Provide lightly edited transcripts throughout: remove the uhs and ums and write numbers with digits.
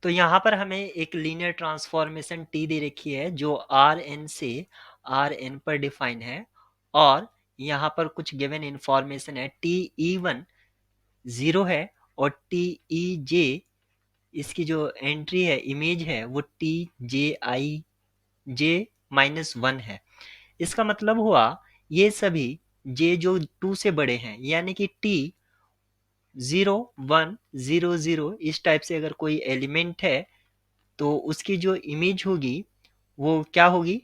तो यहाँ पर हमें एक लीनियर ट्रांसफॉर्मेशन टी दे रखी है जो आर एन से आर एन पर डिफाइन है और यहाँ पर कुछ गिवन इंफॉर्मेशन है टी ई वन 0 है और टी ई जे इसकी जो एंट्री है इमेज है वो टी जे आई जे -1 है। इसका मतलब हुआ ये सभी जे जो 2 से बड़े हैं यानी कि टी 0 1 0 0 इस टाइप से अगर कोई एलिमेंट है तो उसकी जो इमेज होगी वो क्या होगी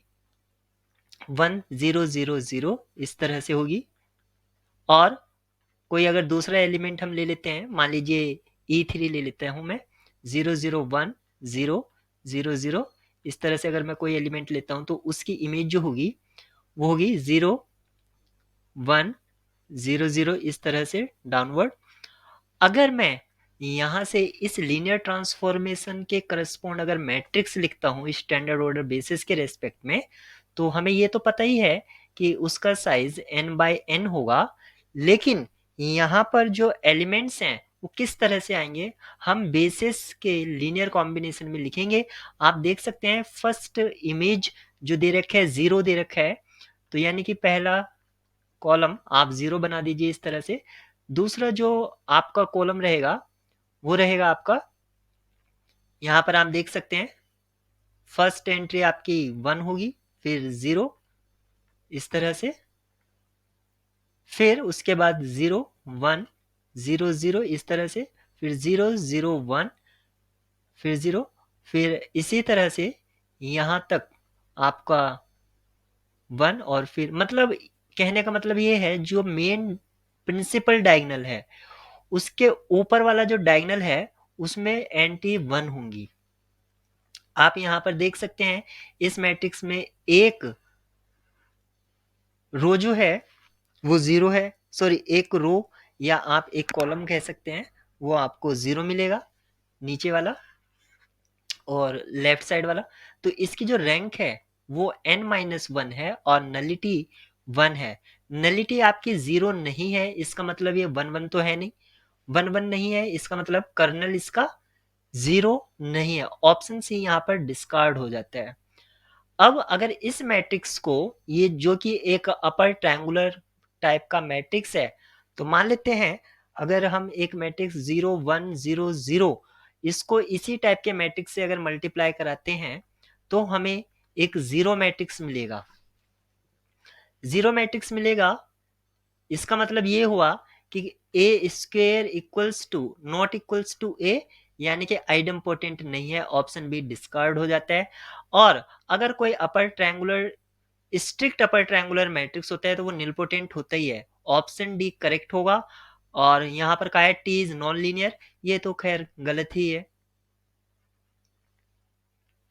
1 0 0 0 इस तरह से होगी। और कोई अगर दूसरा एलिमेंट हम ले लेते हैं, मान लीजिए E3 ले लेता हूं मैं 0 0 1 0 0 0 इस तरह से अगर मैं कोई एलिमेंट लेता हूं तो उसकी इमेज जो होगी वो होगी 0 1 0 0 इस तरह से डाउनवर्ड। अगर मैं यहाँ से इस लीनियर ट्रांसफॉर्मेशन के करस्पॉन्ड अगर मैट्रिक्स लिखता हूँ स्टैंडर्ड ऑर्डर बेसिस के रेस्पेक्ट में तो हमें ये तो पता ही है कि उसका साइज n/n होगा। लेकिन यहाँ पर जो एलिमेंट्स हैं वो किस तरह से आएंगे हम बेसिस के लीनियर कॉम्बिनेशन में लिखेंगे। आप देख सकते हैं फर्स्ट इमेज जो दे रखा है 0 दे रखा है तो यानी कि पहला कॉलम आप 0 बना दीजिए इस तरह से। दूसरा जो आपका कॉलम रहेगा वो रहेगा आपका, यहाँ पर आप देख सकते हैं फर्स्ट एंट्री आपकी 1 होगी फिर 0 इस तरह से, फिर उसके बाद 0 1 0 0 इस तरह से, फिर 0 0 1 फिर 0, फिर इसी तरह से यहाँ तक आपका 1 और फिर मतलब कहने का मतलब ये है जो मेन प्रिंसिपल डायगोनल है उसके ऊपर वाला जो डायगोनल है उसमें एंटी 1 होंगी। आप यहाँ पर देख सकते हैं इस मैट्रिक्स में एक रो जो है वो 0 है, सॉरी एक रो या आप एक कॉलम कह सकते हैं वो आपको 0 मिलेगा नीचे वाला और लेफ्ट साइड वाला। तो इसकी जो रैंक है वो n-1 है और नलिटी 1 है। नलिटी आपकी 0 नहीं है इसका मतलब ये 1 1 तो है नहीं, 1 1 नहीं है इसका मतलब कर्नल इसका 0 नहीं है। ऑप्शन सी यहाँ पर डिस्कार्ड हो जाता है। अब अगर इस मैट्रिक्स को ये जो कि एक अपर ट्रायंगुलर टाइप का मैट्रिक्स है तो मान लेते हैं अगर हम एक मैट्रिक्स 0 1 0 0 इसको इसी टाइप के मैट्रिक्स से अगर मल्टीप्लाई कराते हैं तो हमें एक जीरो मैट्रिक्स मिलेगा। जीरो मैट्रिक्स मिलेगा इसका मतलब ये हुआ कि A square equals to not equals to A यानी कि आइडेम्पोटेंट नहीं है, ऑप्शन बी डिस्कार्ड हो जाता है। और अगर कोई upper triangular strict upper triangular matrix होता है तो वो निलपोटेंट होता ही है, ऑप्शन डी करेक्ट होगा। और यहाँ पर कहा है टी इज नॉन लीनियर, ये तो खैर गलत ही है।